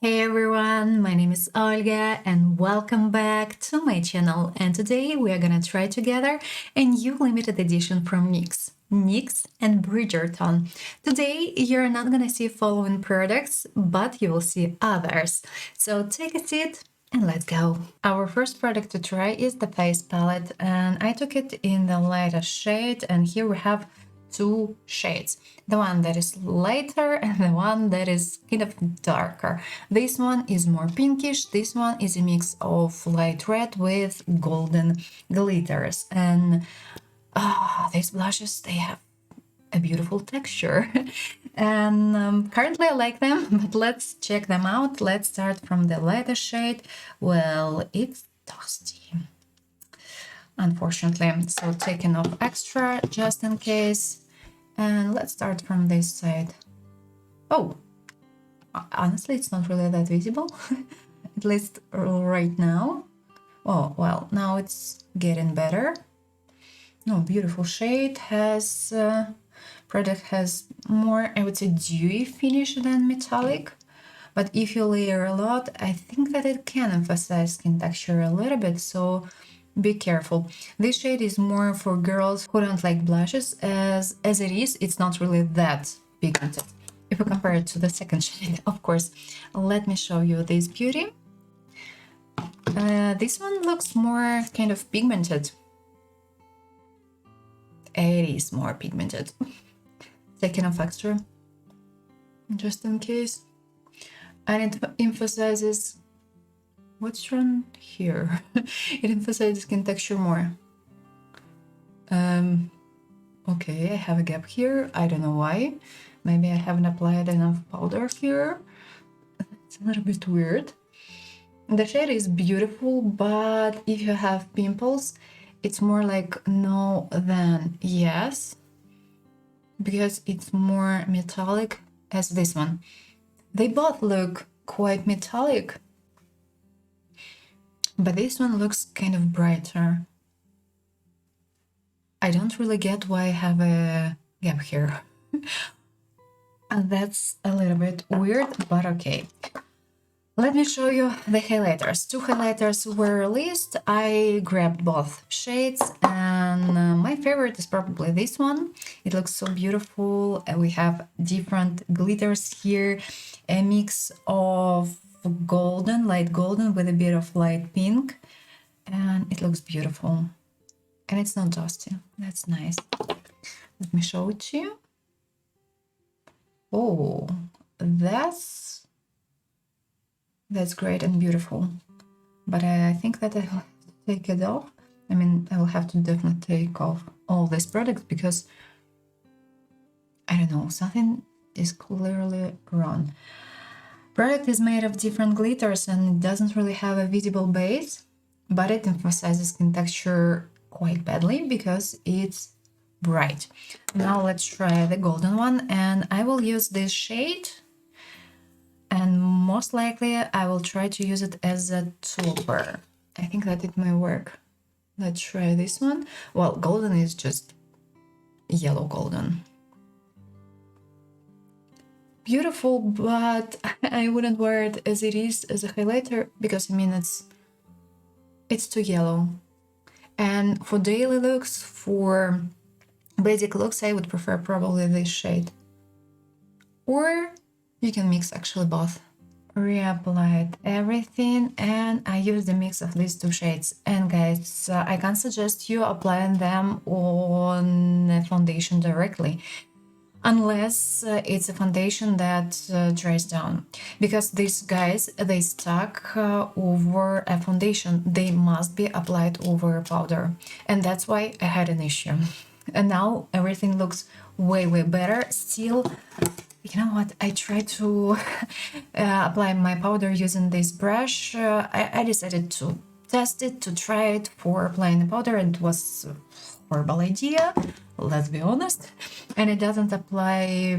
Hey everyone, my name is Olga and welcome back to my channel, and today we are gonna try together a new limited edition from Nyx and Bridgerton. Today you're not gonna see following products, but you will see others. So take a seat and let's go. Our first product to try is the face palette, and I took it in the lighter shade, and here we have two shades, the one that is lighter and the one that is kind of darker. This one is more pinkish, this one is a mix of light red with golden glitters, and these blushes, they have a beautiful texture. And currently I like them, but let's check them out. Let's start from the lighter shade. Well, it's dusty, unfortunately, so taking off extra just in case. And let's start from this side. Oh, honestly, it's not really that visible, at least right now. Oh, well, now it's getting better. No, beautiful shade. Product has more, I would say, dewy finish than metallic. But if you layer a lot, I think that it can emphasize skin texture a little bit, so be careful. This shade is more for girls who don't like blushes, as it is, it's not really that pigmented. If we compare it to the second shade, of course. Let me show you this beauty. This one looks more kind of pigmented. It is more pigmented. Taking off extra, just in case. And it emphasizes what's wrong here. It emphasizes skin texture more. Okay, I have a gap here. I don't know why. Maybe I haven't applied enough powder here. It's a little bit weird. The shade is beautiful, but if you have pimples, it's more like no than yes, because it's more metallic as this one. They both look quite metallic, but this one looks kind of brighter. I don't really get why I have a gap here. And that's a little bit weird, but okay. Let me show you the highlighters. Two highlighters were released. I grabbed both shades, and my favorite is probably this one. It looks so beautiful. We have different glitters here, a mix of golden, light golden with a bit of light pink, and it looks beautiful. And it's not dusty. That's nice. Let me show it to you. Oh, that's great and beautiful. But I think that I will have to take it off. I mean, I will have to definitely take off all these products because I don't know, something is clearly wrong. Product is made of different glitters and it doesn't really have a visible base, but it emphasizes skin texture quite badly because it's bright. Now let's try the golden one, and I will use this shade, and most likely I will try to use it as a topper. I think that it may work. Let's try this one. Well, golden is just yellow golden. Beautiful, but I wouldn't wear it as it is as a highlighter because I mean it's too yellow. And for daily looks, for basic looks, I would prefer probably this shade. Or you can mix actually both. Reapplied everything, and I use the mix of these two shades. And guys, I can't suggest you applying them on a foundation directly, unless it's a foundation that dries down, because these guys, they stuck over a foundation. They must be applied over a powder, and that's why I had an issue. And now everything looks way better. Still, you know what, I tried to apply my powder using this brush. I decided to test it, to try it for applying the powder, and it was a horrible idea, let's be honest. And it doesn't apply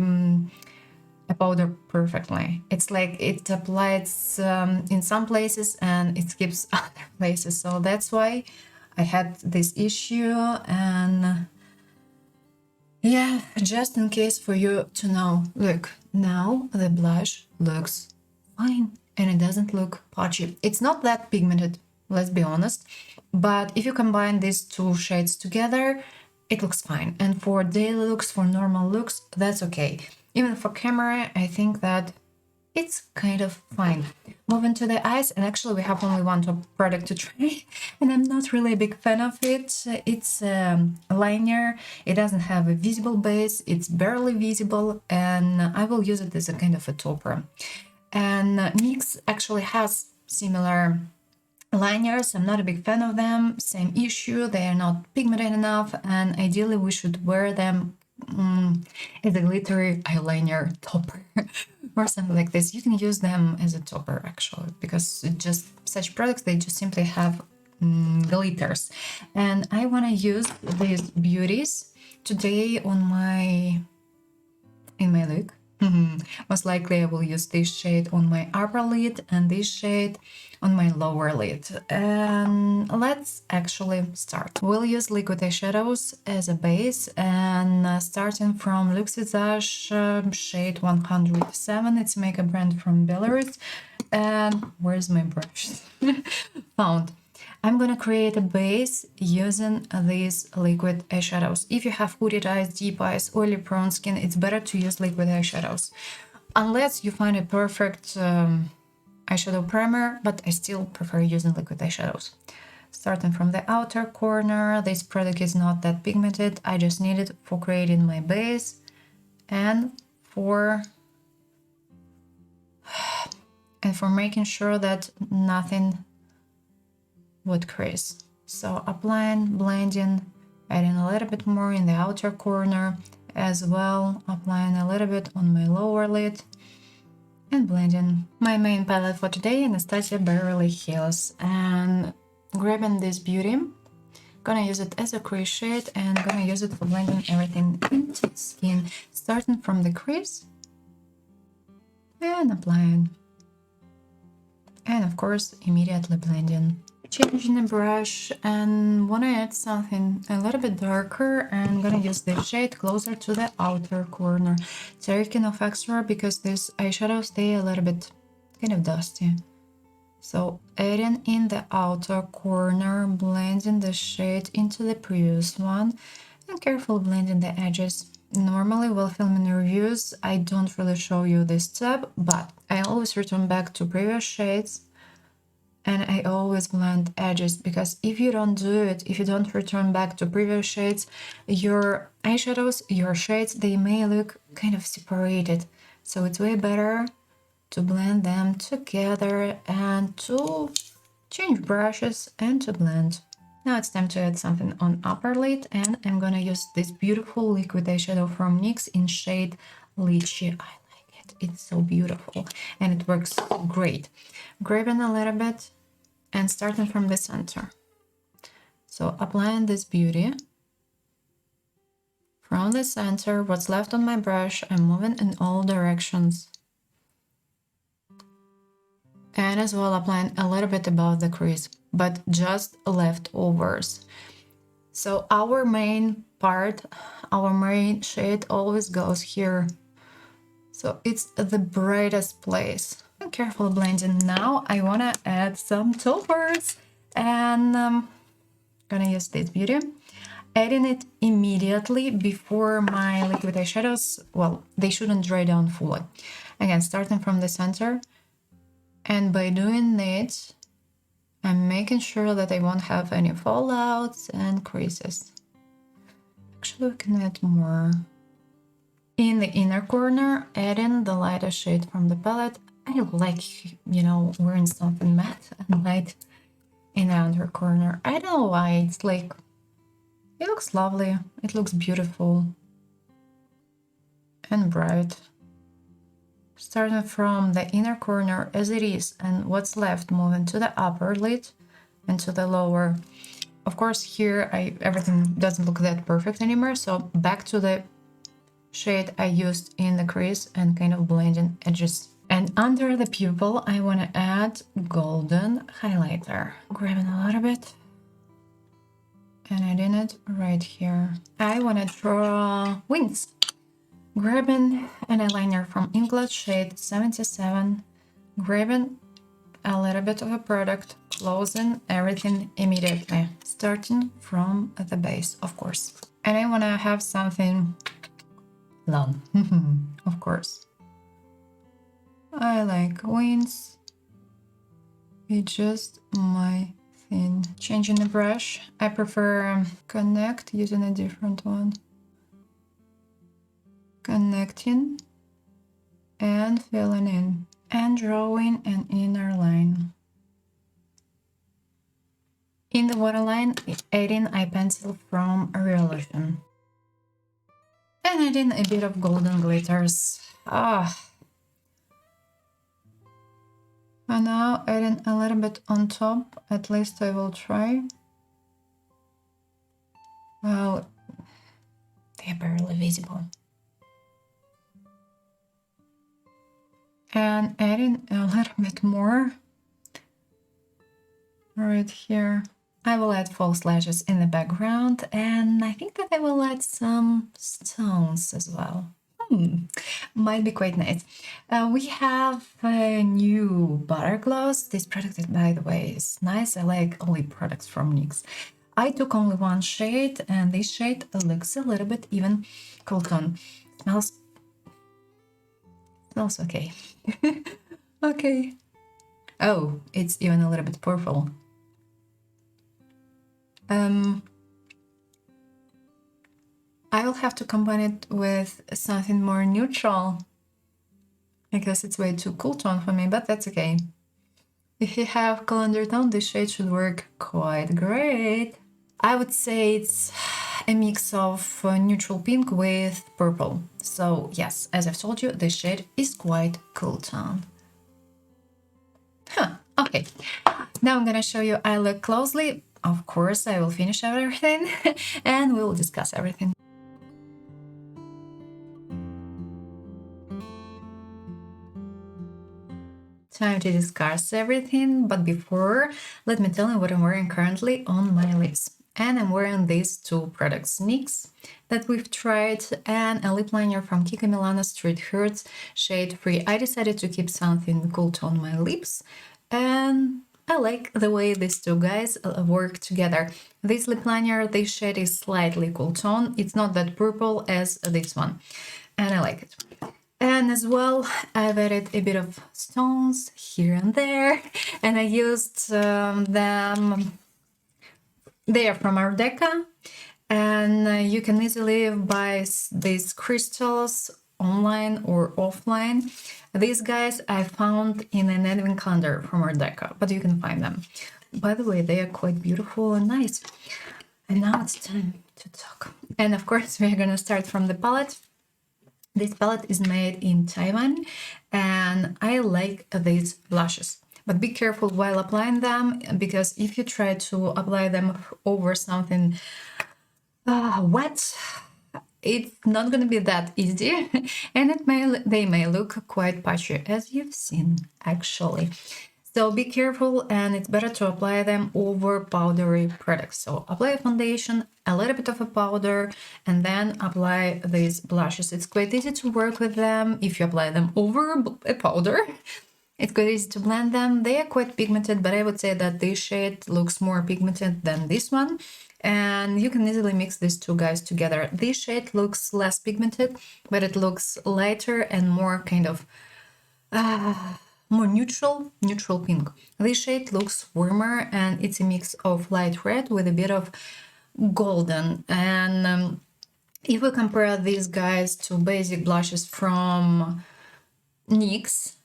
a powder perfectly. It's like it applies in some places and it skips other places. So that's why I had this issue. And yeah, just in case for you to know, look, now the blush looks fine. and it doesn't look patchy. It's not that pigmented, let's be honest, but if you combine these two shades together, it looks fine. And for daily looks, for normal looks, that's okay. Even for camera, I think that it's kind of fine. Moving to the eyes, and actually we have only one top product to try, and I'm not really a big fan of it. It's a liner. It doesn't have a visible base. It's barely visible, and I will use it as a kind of a topper. And Nyx actually has similar liners. I'm not a big fan of them. Same issue. They are not pigmented enough, and ideally we should wear them as a glittery eyeliner topper or something like this. You can use them as a topper actually, because it just such products, they just simply have glitters. And I want to use these beauties today on my look. Most likely I will use this shade on my upper lid and this shade on my lower lid. And let's actually start. We'll use liquid eyeshadows as a base, and starting from Luxe Visage shade 107. It's a makeup brand from Belarus. And where's my brush? Found. I'm gonna create a base using these liquid eyeshadows. If you have hooded eyes, deep eyes, oily prone skin, it's better to use liquid eyeshadows. Unless you find a perfect eyeshadow primer, but I still prefer using liquid eyeshadows. Starting from the outer corner, this product is not that pigmented. I just need it for creating my base and for making sure that nothing would crease. So applying, blending, adding a little bit more in the outer corner as well, applying a little bit on my lower lid and blending. My main palette for today, Anastasia Beverly Hills, and grabbing this beauty, gonna use it as a crease shade and gonna use it for blending everything into the skin, starting from the crease and applying, and of course immediately blending. Changing the brush and want to add something a little bit darker, and I'm gonna use this shade closer to the outer corner, taking off extra because these eyeshadows stay a little bit kind of dusty. So adding in the outer corner, blending the shade into the previous one, and carefully blending the edges. Normally while filming reviews I don't really show you this step, but I always return back to previous shades and I always blend edges, because if you don't do it, if you don't return back to previous shades, your eyeshadows, your shades, they may look kind of separated. So it's way better to blend them together and to change brushes and to blend. Now it's time to add something on upper lid, and I'm gonna use this beautiful liquid eyeshadow from NYX in shade Lychee. I like it. It's so beautiful and it works great. Grabbing a little bit and starting from the center. So applying this beauty from the center, what's left on my brush, I'm moving in all directions. And as well applying a little bit above the crease, but just leftovers. So our main part, our main shade always goes here. So it's the brightest place. And carefully blending. Now I want to add some toppers, and gonna use this beauty, adding it immediately before my liquid eyeshadows. Well, they shouldn't dry down fully. Again, starting from the center, and by doing it I'm making sure that I won't have any fallouts and creases. Actually we can add more. In the inner corner, adding the lighter shade from the palette. I like, wearing something matte and light in the outer corner. I don't know why, it's like, it looks lovely, it looks beautiful and bright. Starting from the inner corner as it is, and what's left, moving to the upper lid and to the lower. Of course here everything doesn't look that perfect anymore, so back to the shade I used in the crease and kind of blending edges. And under the pupil I want to add golden highlighter. Grabbing a little bit and adding it right here. I want to draw wings. Grabbing an eyeliner from Glitz shade 77, grabbing a little bit of a product, closing everything immediately, starting from the base, of course. And I want to have something long, of course. I like wings. It's just my thing. Changing the brush. I prefer connect, using a different one. Connecting and filling in. And drawing an inner line. In the waterline, adding eye pencil from Revolution. And adding a bit of golden glitters. And now adding a little bit on top, at least I will try. Well, they're barely visible. And adding a little bit more right here. I will add false lashes in the background, and I think that I will add some stones as well. Might be quite nice. We have a new butter gloss. This product, by the way, is nice. I like lip products from NYX. I took only one shade, and this shade looks a little bit even cool tone. Smells okay. Okay. Oh, it's even a little bit purple. I will have to combine it with something more neutral. I guess it's way too cool tone for me, but that's okay. If you have cool undertone, this shade should work quite great. I would say it's a mix of neutral pink with purple. So yes, as I've told you, this shade is quite cool tone. Okay. Now I'm gonna show you eye look closely. Of course, I will finish everything and we will discuss everything. Time to discuss everything, but before, let me tell you what I'm wearing currently on my lips. And I'm wearing these two products, NYX, that we've tried, and a lip liner from Kiko Milano Street Hurts, shade Free. I decided to keep something cool tone on my lips, and I like the way these two guys work together. This lip liner, this shade is slightly cool tone. It's not that purple as this one, and I like it. And as well, I've added a bit of stones here and there, and I used them. They are from Ardeka, and you can easily buy these crystals online or offline. These guys I found in an advent calendar from Ardeka, but you can find them. By the way, they are quite beautiful and nice. And now it's time to talk. And of course, we're gonna start from the palette. This palette is made in Taiwan, and I like these blushes. But be careful while applying them, because if you try to apply them over something wet, it's not going to be that easy, and they may look quite patchy, as you've seen, actually. So be careful, and it's better to apply them over powdery products. So apply a foundation, a little bit of a powder, and then apply these blushes. It's quite easy to work with them if you apply them over a powder. It's quite easy to blend them. They are quite pigmented, but I would say that this shade looks more pigmented than this one. And you can easily mix these two guys together. This shade looks less pigmented, but it looks lighter and more kind of more neutral pink. This shade looks warmer, and it's a mix of light red with a bit of golden. And if we compare these guys to basic blushes from NYX,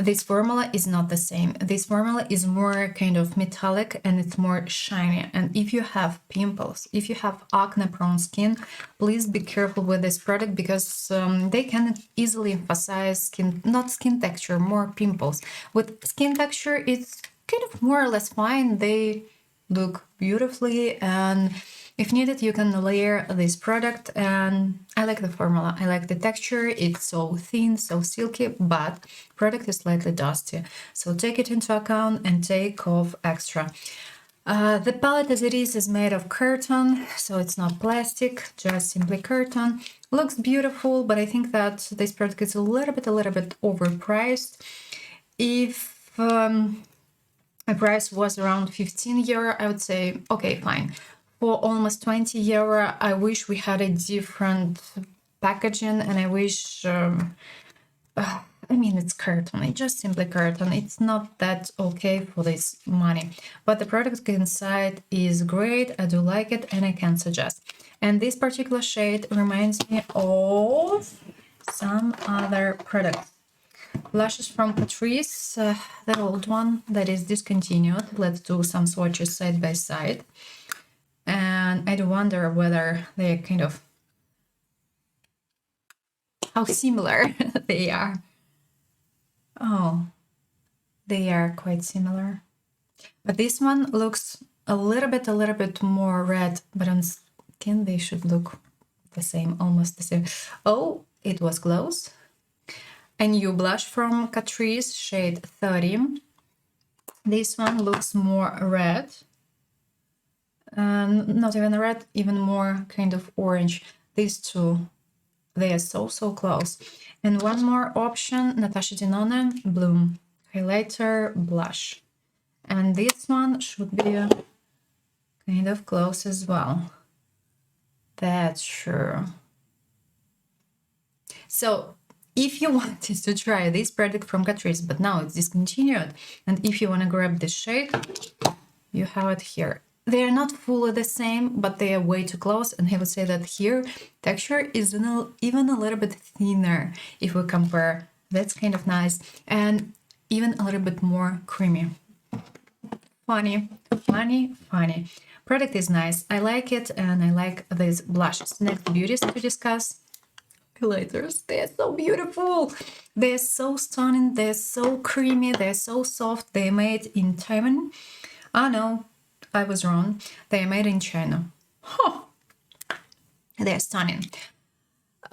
this formula is not the same. This formula is more kind of metallic and it's more shiny. And if you have pimples, if you have acne-prone skin, please be careful with this product, because they can easily emphasize not skin texture, more pimples. With skin texture, it's kind of more or less fine. They look beautifully, and if needed, you can layer this product. And I like the formula. I like the texture. It's so thin, so silky, but product is slightly dusty. So take it into account and take off extra. The palette as it is made of curtain, so it's not plastic, just simply curtain. Looks beautiful, but I think that this product is a little bit overpriced. If My price was around 15 euro. I would say, okay, fine. For almost 20 euro, I wish we had a different packaging, and I wish, I mean, it's carton. It's just simply carton. It's not that okay for this money. But the product inside is great. I do like it, and I can suggest. And this particular shade reminds me of some other products. Blushes from Catrice, the old one that is discontinued. Let's do some swatches side by side. And I do wonder whether they're kind of how similar they are. Oh, they are quite similar. But this one looks a little bit more red, but on skin they should look the same, almost the same. Oh, it was close. A new blush from Catrice, shade 30. This one looks more red. Not even red, even more kind of orange. These two, they are so close. And one more option, Natasha Denona Bloom highlighter blush. And this one should be kind of close as well. That's true. So if you wanted to try this product from Catrice, but now it's discontinued, and if you want to grab this shade, you have it here. They are not fully the same, but they are way too close, and I would say that here texture is even a little bit thinner if we compare. That's kind of nice, and even a little bit more creamy. Funny. Product is nice. I like it, and I like these blushes. Next beauties to discuss. Highlighters. They're so beautiful. They're so stunning. They're so creamy. They're so soft. They're made in Taiwan. Oh no, I was wrong. They are made in China. Huh. They're stunning.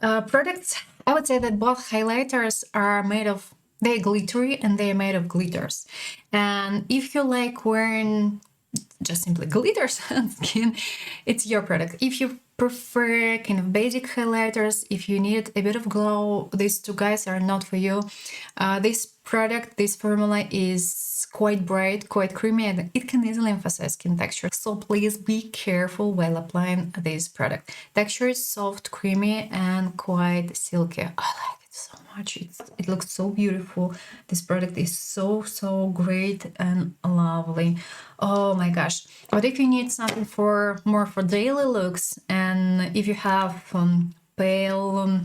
Products, I would say that both highlighters are made of, they're glittery and they're made of glitters. And if you like wearing just simply glitters on skin, it's your product. If you prefer kind of basic highlighters, if you need a bit of glow, these two guys are not for you. This product, this formula is quite bright, quite creamy, and it can easily emphasize skin texture. So please be careful while applying this product. Texture is soft, creamy, and quite silky. I like it so much. It looks so beautiful. This product is so great and lovely. Oh my gosh. But if you need something for more for daily looks, and if you have pale,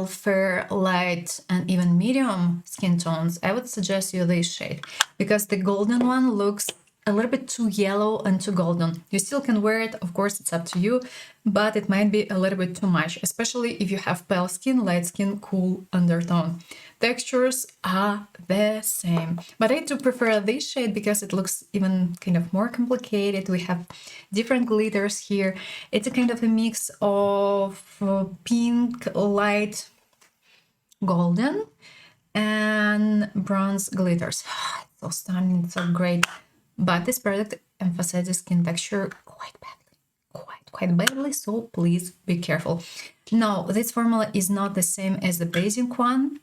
fair, light, and even medium skin tones, I would suggest you this shade, because the golden one looks a little bit too yellow and too golden. You still can wear it, of course, it's up to you, but it might be a little bit too much, especially if you have pale skin, light skin, cool undertone. Textures are the same, but I do prefer this shade because it looks even kind of more complicated. We have different glitters here. It's a kind of a mix of pink, light, golden, and bronze glitters. It's so stunning, it's so great. But this product emphasizes skin texture quite badly, so please be careful. No, this formula is not the same as the basic one.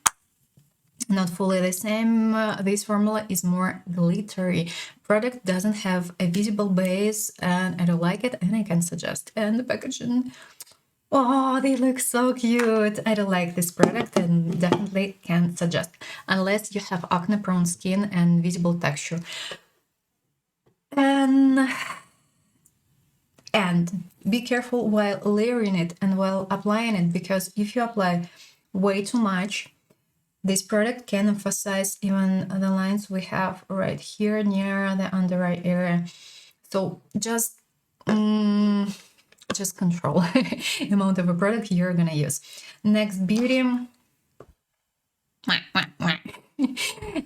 Not fully the same. This formula is more glittery. Product doesn't have a visible base, and I don't like it, and I can suggest. And the packaging, oh, they look so cute. I don't like this product and definitely can suggest, unless you have acne prone skin and visible texture. And be careful while layering it and while applying it, because if you apply way too much, this product can emphasize even the lines we have right here near the under eye area. So just control the amount of a product you're gonna use. Next beauty.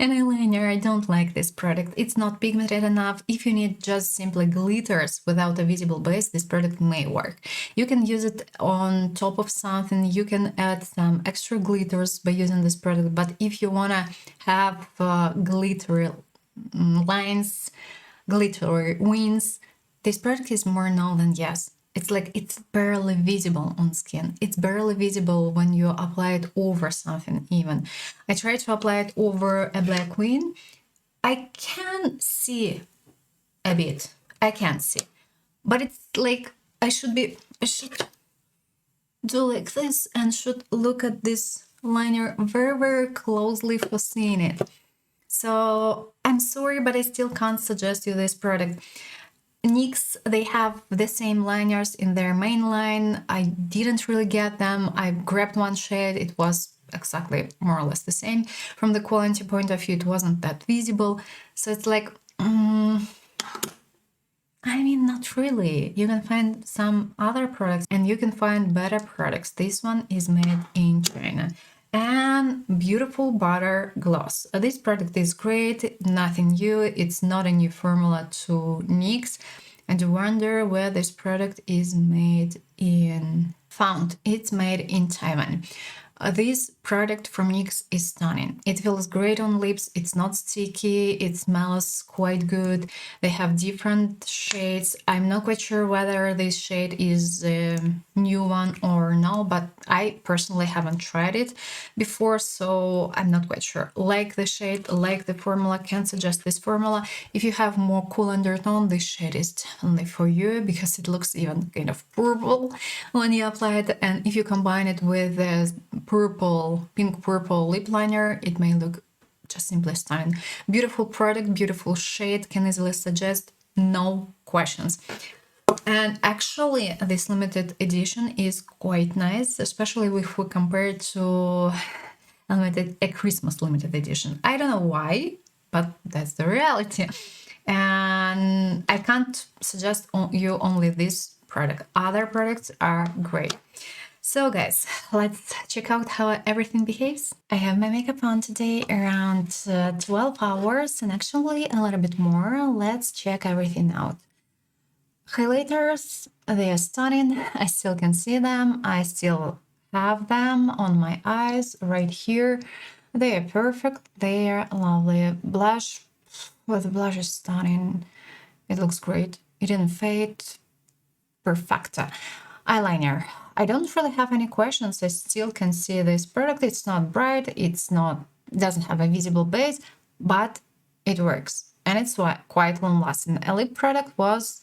An eyeliner. I don't like this product. It's not pigmented enough. If you need just simply glitters without a visible base, this product may work. You can use it on top of something. You can add some extra glitters by using this product. But if you want to have glittery lines, glittery wings, this product is more known than yes. It's like it's barely visible on skin. It's barely visible when you apply it over something even. I tried to apply it over a black queen. I can see a bit. I can see. But it's like I should do like this and should look at this liner very, very closely for seeing it. So I'm sorry, but I still can't suggest you this product. NYX, they have the same liners in their main line. I didn't really get them. I grabbed one shade. It was exactly more or less the same. From the quality point of view, it wasn't that visible. So it's like, I mean, not really. You can find some other products and you can find better products. This one is made in China. And beautiful butter gloss. This product is great, nothing new. It's not a new formula to NYX. And you wonder where this product is made in. Found. It's made in Taiwan. This product from NYX is stunning. It feels great on lips, it's not sticky, it smells quite good. They have different shades. I'm not quite sure whether this shade is a new one or no, but I personally haven't tried it before, so I'm not quite sure. Like the shade, like the formula, can suggest this formula. If you have more cool undertone, this shade is definitely for you because it looks even kind of purple when you apply it. And if you combine it with the pink purple lip liner, it may look just simply stunning. Beautiful product, beautiful shade, can easily suggest, no questions. And actually this limited edition is quite nice, especially if we compare it to a Christmas limited edition. I don't know why, but that's the reality. And I can't suggest you only this product. Other products are great. So guys, let's check out how everything behaves. I have my makeup on today around 12 hours and actually a little bit more. Let's check everything out. Highlighters, they are stunning. I still can see them. I still have them on my eyes right here. They are perfect. They are lovely. Blush, well, the blush is stunning. It looks great. It didn't fade. Perfecta. Eyeliner. I don't really have any questions. I still can see this product. It's not bright. Doesn't have a visible base, but it works. And it's quite long lasting. A lip product was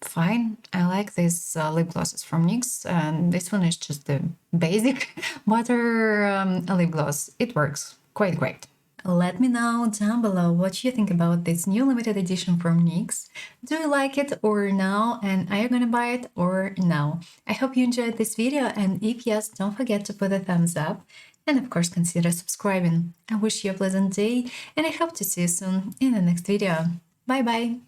fine. I like these lip glosses from NYX, and this one is just the basic butter lip gloss. It works quite great. Let me know down below what you think about this new limited edition from NYX. Do you like it or no? And are you gonna buy it or no? I hope you enjoyed this video, and if yes, don't forget to put a thumbs up. And of course, consider subscribing. I wish you a pleasant day, and I hope to see you soon in the next video. Bye bye!